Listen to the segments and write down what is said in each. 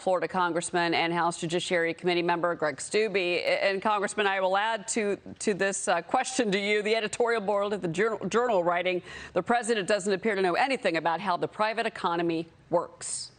Florida Congressman and House Judiciary Committee member Greg Steube. And Congressman, I will add to this question to you. The editorial board of the Journal writing, the president doesn't appear to know anything about how the private economy works.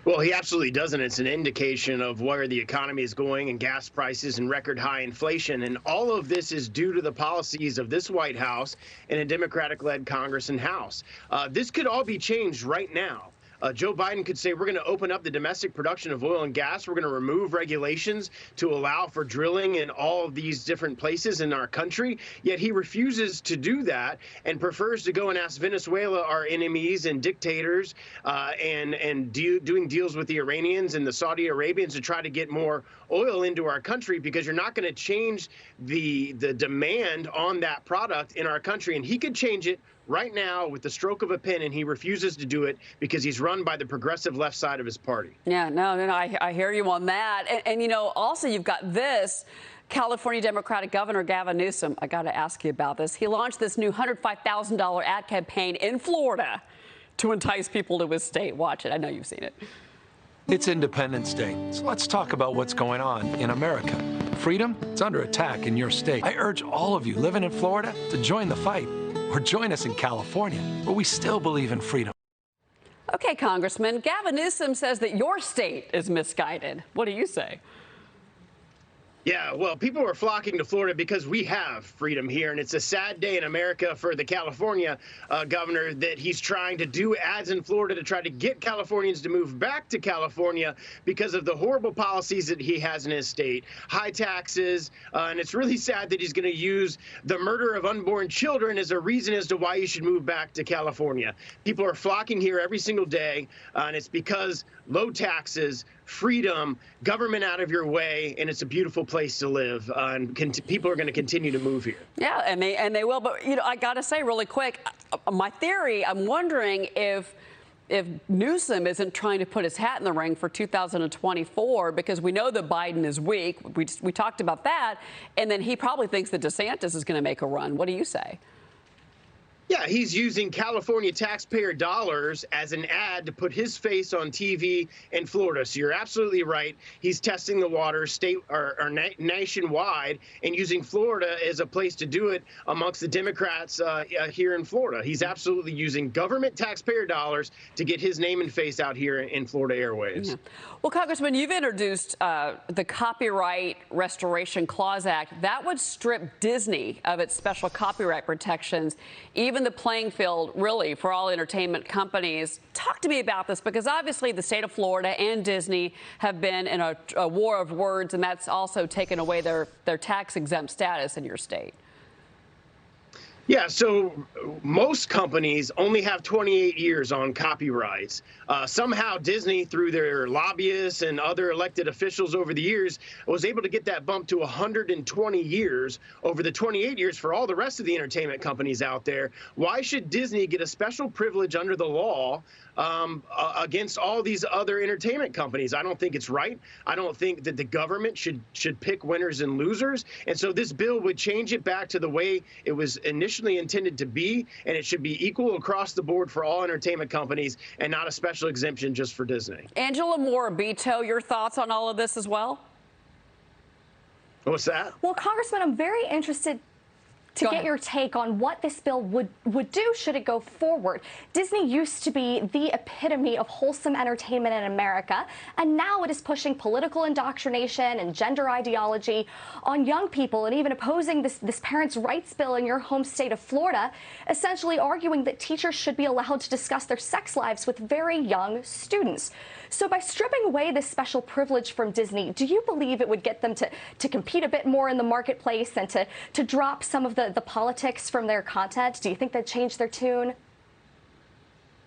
Well, he absolutely doesn't. It's an indication of where the economy is going and gas prices and record high inflation. And all of this is due to the policies of this White House and a Democratic-led Congress and House. This could all be changed right now. Joe Biden could say, we're going to open up the domestic production of oil and gas. We're going to remove regulations to allow for drilling in all of these different places in our country. Yet he refuses to do that and prefers to go and ask Venezuela, our enemies and dictators, doing deals with the Iranians and the Saudi Arabians to try to get more oil into our country, because you're not going to change the demand on that product in our country. And he could change it right now with the stroke of a pen, and he refuses to do it because he's run by the progressive left side of his party. Yeah, no, I hear you on that. And you know, also you've got this. California Democratic Governor Gavin Newsom, I got to ask you about this. He launched this new $105,000 ad campaign in Florida to entice people to his state. Watch it. I know you've seen it. It's Independence Day, so let's talk about what's going on in America. Freedom, it's under attack in your state. I urge all of you living in Florida to join the fight, or join us in California, where we still believe in freedom. Okay, Congressman, Gavin Newsom says that your state is misguided. What do you say? Yeah, well, people are flocking to Florida because we have freedom here, and it's a sad day in America for the California governor that he's trying to do ads in Florida to try to get Californians to move back to California because of the horrible policies that he has in his state, high taxes, and it's really sad that he's going to use the murder of unborn children as a reason as to why you should move back to California. People are flocking here every single day, and it's because low taxes, freedom, government out of your way, and it's a beautiful place to live. And people are going to continue to move here. Yeah, and they will. But you know, I got to say really quick, my theory. I'm wondering if Newsom isn't trying to put his hat in the ring for 2024, because we know that Biden is weak. We talked about that, and then he probably thinks that DeSantis is going to make a run. What do you say? Yeah, he's using California taxpayer dollars as an ad to put his face on TV in Florida. So you're absolutely right. He's testing the waters state or nationwide and using Florida as a place to do it amongst the Democrats here in Florida. He's absolutely using government taxpayer dollars to get his name and face out here in Florida airwaves. Yeah. Well, Congressman, you've introduced the Copyright Restoration Clause Act. That would strip Disney of its special copyright protections, even the playing field, really, for all entertainment companies. Talk to me about this, because obviously the state of Florida and Disney have been in a war of words, and that's also taken away their tax-exempt status in your state. Yeah, so most companies only have 28 years on copyrights. Somehow Disney, through their lobbyists and other elected officials over the years, was able to get that bump to 120 years over the 28 years for all the rest of the entertainment companies out there. Why should Disney get a special privilege under the law against all these other entertainment companies? I don't think it's right. I don't think that the government should pick winners and losers. And so this bill would change it back to the way it was initially intended to be, and it should be equal across the board for all entertainment companies and not a special exemption just for Disney. Angela Morabito, your thoughts on all of this as well? What's that? Well, Congressman, I'm very interested to get your take on what this bill would do should it go forward. Disney used to be the epitome of wholesome entertainment in America, and now it is pushing political indoctrination and gender ideology on young people, and even opposing this parents' rights bill in your home state of Florida, essentially arguing that teachers should be allowed to discuss their sex lives with very young students. So by stripping away this special privilege from Disney, do you believe it would get them to compete a bit more in the marketplace and to drop some of the politics from their content? Do you think they'd change their tune?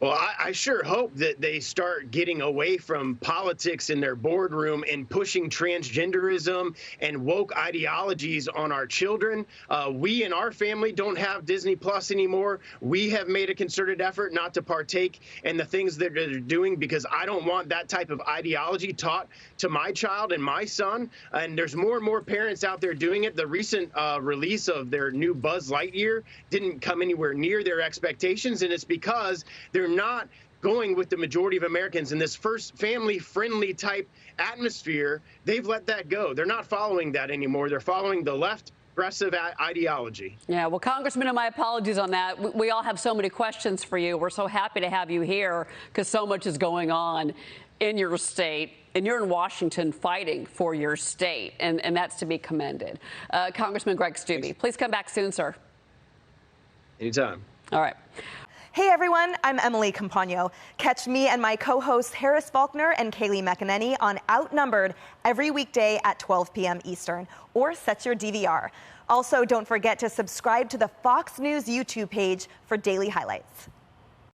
Well, I sure hope that they start getting away from politics in their boardroom and pushing transgenderism and woke ideologies on our children. We in our family don't have Disney Plus anymore. We have made a concerted effort not to partake in the things that they're doing, because I don't want that type of ideology taught to my child and my son. And there's more and more parents out there doing it. The recent release of their new Buzz Lightyear didn't come anywhere near their expectations, and it's because they're not going with the majority of Americans in this first family-friendly type atmosphere, they've let that go. They're not following that anymore. They're following the left progressive ideology. Yeah, well, Congressman, and my apologies on that. We all have so many questions for you. We're so happy to have you here because so much is going on in your state, and you're in Washington fighting for your state, and that's to be commended. Congressman Greg Steube, please come back soon, sir. Anytime. All right. Hey everyone, I'm Emily Campagno. Catch me and my co-hosts Harris Faulkner and Kaylee McEnany on Outnumbered every weekday at 12 p.m. Eastern, or set your DVR. Also, don't forget to subscribe to the Fox News YouTube page for daily highlights.